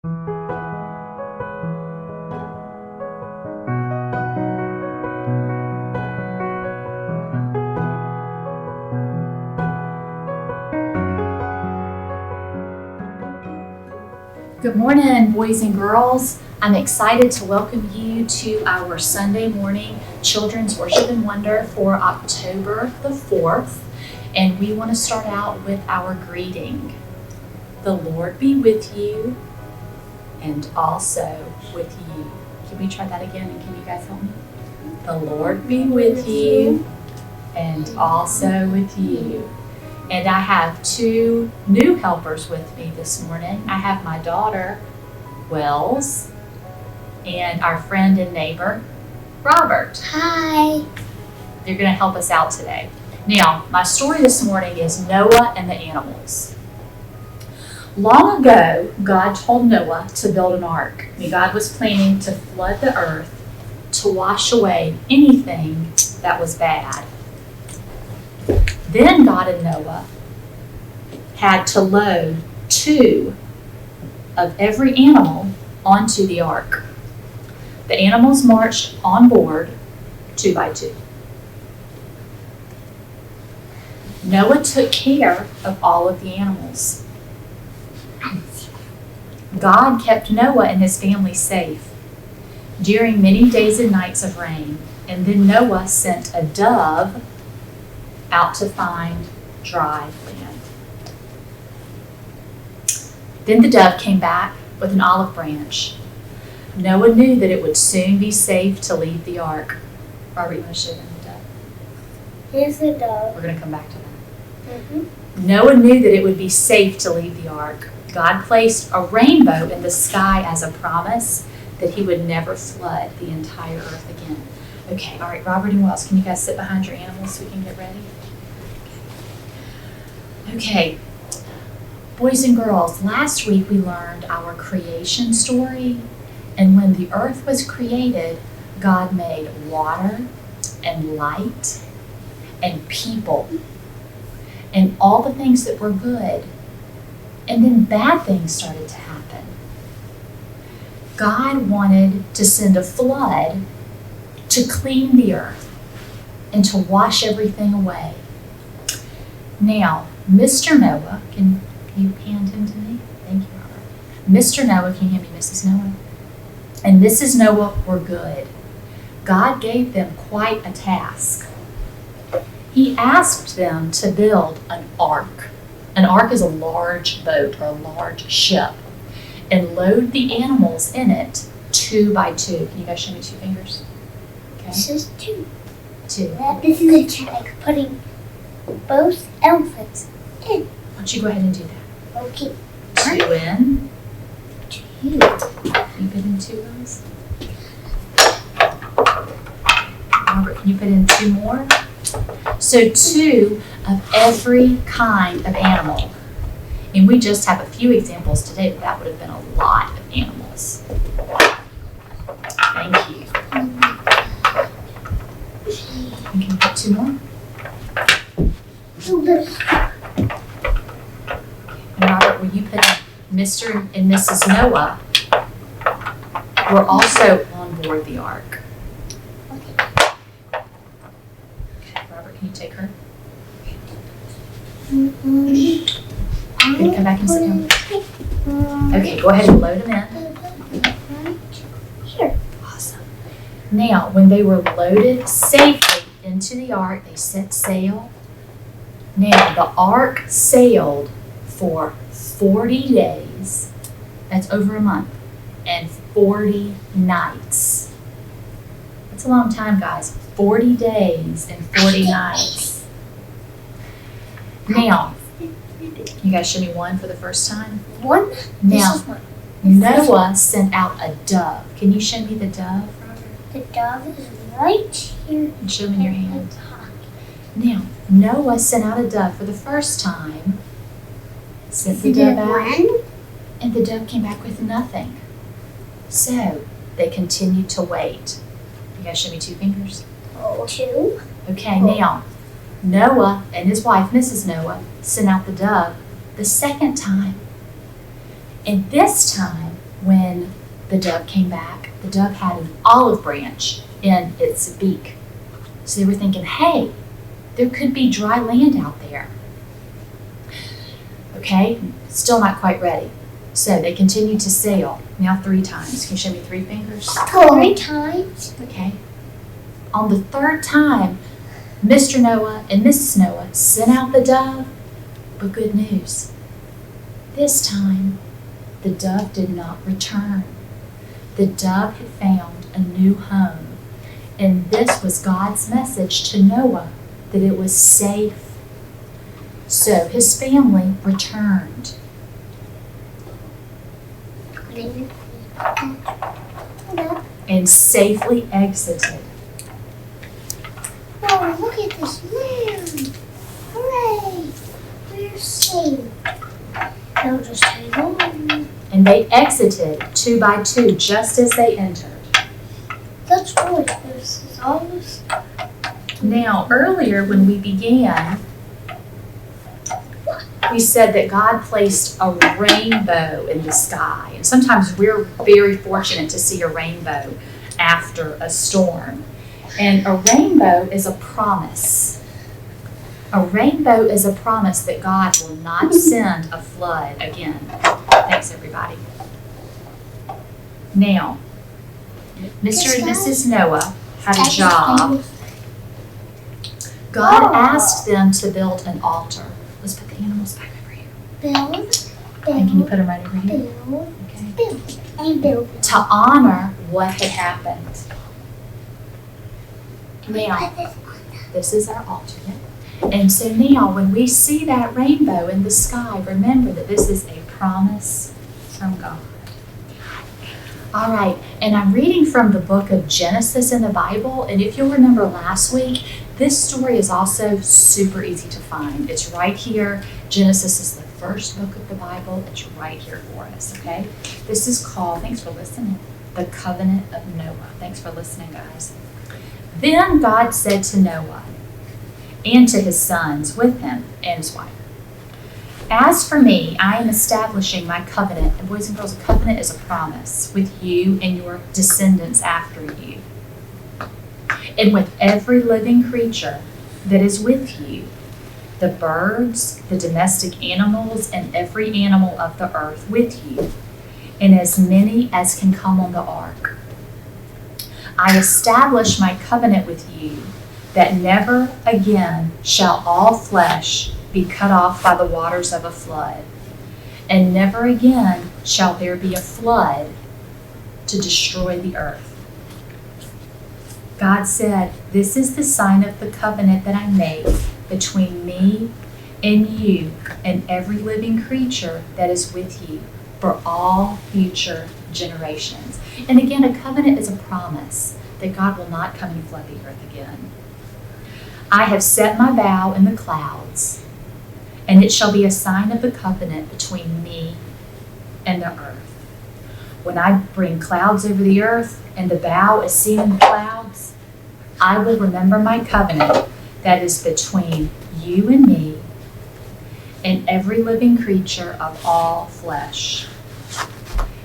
Good morning, boys and girls. I'm excited to welcome you to our Sunday morning Children's Worship and Wonder for October the 4th. And we want to start out with our greeting. The Lord be with you and also with you. Can we try that again, and can you guys help me? The Lord be with you and also with you. And I have two new helpers with me this morning. I have my daughter, Wells, and our friend and neighbor, Robert. Hi. They're going to help us out today. Now, my story this morning is Noah and the animals. Long ago, God told Noah to build an ark. God was planning to flood the earth to wash away anything that was bad. Then God and Noah had to load 2 of every animal onto the ark. The animals marched on board 2 by 2. Noah took care of all of the animals. God kept Noah and his family safe during many days and nights of rain, and then Noah sent a dove out to find dry land. Then the dove came back with an olive branch. Noah knew that it would soon be safe to leave the ark. Robert, you want to show them the dove? Here's the dove. We're going to come back to that. Noah knew that it would be safe to leave the ark. God placed a rainbow in the sky as a promise that he would never flood the entire earth again. Okay, all right, Robert and Wells, can you guys sit behind your animals so we can get ready? Okay, boys and girls, last week we learned our creation story, and when the earth was created, God made water and light and people and all the things that were good, and then bad things started to happen. God wanted to send a flood to clean the earth and to wash everything away. Now, Mr. Noah, can you hand him to me? Thank you, Robert. Mr. Noah, can you hand me Mrs. Noah? And Mrs. Noah were good. God gave them quite a task. He asked them to build an ark. An ark is a large boat or a large ship, and load the animals in it 2 by 2. Can you guys show me 2 fingers? Okay. This is 2. 2. This is like putting both elephants in. Why don't you go ahead and do that? Okay. 2 in. 2. You put in 2 of those? Robert, can you put in 2 more? So 2 of every kind of animal. And we just have a few examples today, but that would have been a lot of animals. Thank you. You can put 2 more? And Robert, will you put Mr. and Mrs. Noah were also on board the ark? Robert, can you take her? Can you come back and sit down? Okay, go ahead and load them in. Here. Awesome. Now, when they were loaded safely into the ark, they set sail. Now, the ark sailed for 40 days, that's over a month, and 40 nights. That's a long time, guys. 40 days and 40 nights. Now, you guys show me 1 for the first time? 1. Now, This is 1. Noah sent out a dove. Can you show me the dove, Robert? The dove is right here. And show me in your hand. Now, Noah sent out a dove for the first time, sent the dove out, and the dove came back with nothing. So, they continued to wait. You guys show me 2 fingers? 2. Okay, now, Noah and his wife, Mrs. Noah, sent out the dove the second time. And this time, when the dove came back, the dove had an olive branch in its beak. So they were thinking, hey, there could be dry land out there. Okay, still not quite ready. So they continued to sail, now 3 times. Can you show me 3 fingers? 3 times. Okay. On the 3rd time, Mr. Noah and Mrs. Noah sent out the dove, but good news. This time, the dove did not return. The dove had found a new home, and this was God's message to Noah, that it was safe. So his family returned. And safely exited. Oh, look at this land! Hooray! We're safe. Now just hang on. And they exited 2 by 2, just as they entered. That's good. This is all this. Now, earlier when we began, we said that God placed a rainbow in the sky. And sometimes we're very fortunate to see a rainbow after a storm. And a rainbow is a promise. A rainbow is a promise that God will not send a flood again. Thanks, everybody. Now, Mr. and Mrs. Noah had a job. God asked them to build an altar. Let's put the animals back over here. Build. And can you put them right over here? Build. Okay. Build. And build. To honor what had happened. Now, Put this on the this is our altar. And so now, when we see that rainbow in the sky, remember that this is a promise from God. All right, and I'm reading from the book of Genesis in the Bible. And if you'll remember last week, this story is also super easy to find. It's right here. Genesis is the first book of the Bible. It's right here for us, okay? This is called, thanks for listening, the Covenant of Noah. Thanks for listening, guys. Then God said to Noah and to his sons with him and his wife, as for me, I am establishing my covenant, and boys and girls, a covenant is a promise with you and your descendants after you, and with every living creature that is with you, the birds, the domestic animals, and every animal of the earth with you, and as many as can come on the ark. I establish my covenant with you, that never again shall all flesh be cut off by the waters of a flood, and never again shall there be a flood to destroy the earth. God said, this is the sign of the covenant that I make between me and you and every living creature that is with you for all future generations. And again, a covenant is a promise that God will not come and flood the earth again. I have set my vow in the clouds, and it shall be a sign of the covenant between me and the earth. When I bring clouds over the earth and the bow is seen in the clouds, I will remember my covenant that is between you and me and every living creature of all flesh.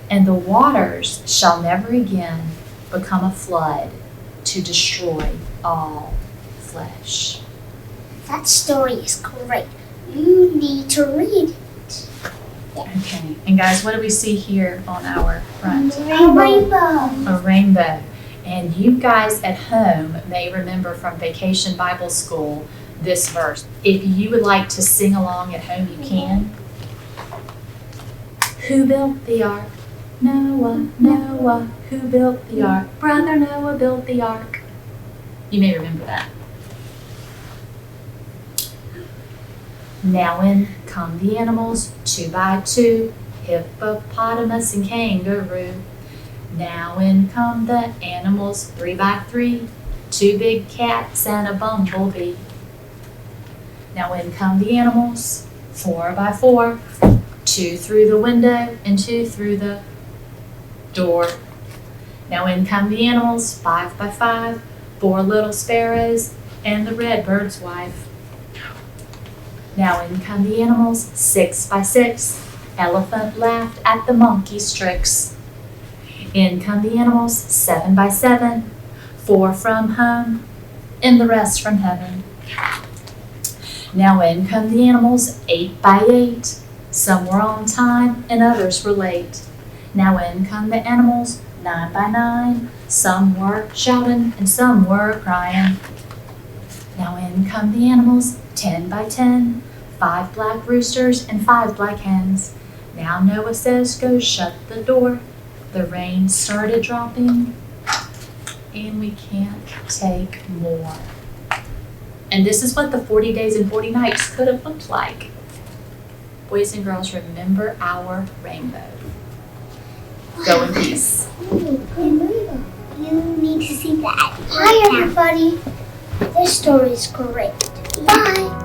And the waters shall never again become a flood to destroy all flesh. That story is great. You need to read it. Okay, and guys, what do we see here on our front? A rainbow. A rainbow. And you guys at home may remember from Vacation Bible School this verse. If you would like to sing along at home, you can. Who built the ark? Noah, Noah. Who built the ark? Brother Noah built the ark. You may remember that. Now in come the animals, 2 by 2, hippopotamus and kangaroo. Now in come the animals, 3 by 3, 2 big cats and a bumblebee. Now in come the animals, 4 by 4, 2 through the window and 2 through the door. Now in come the animals, 5 by 5, 4 little sparrows and the redbird's wife. Now in come the animals, 6 by 6. Elephant laughed at the monkey's tricks. In come the animals, 7 by 7, 4 from home, and the rest from heaven. Now in come the animals, 8 by 8, some were on time and others were late. Now in come the animals, 9 by 9, some were shouting and some were crying. Now in come the animals, 10 by 10, 5 black roosters and 5 black hens. Now Noah says, go shut the door. The rain started dropping, and we can't take more. And this is what the 40 days and 40 nights could have looked like. Boys and girls, remember our rainbow. Go in peace. You need to see that. Hi, everybody. This story is great. Bye.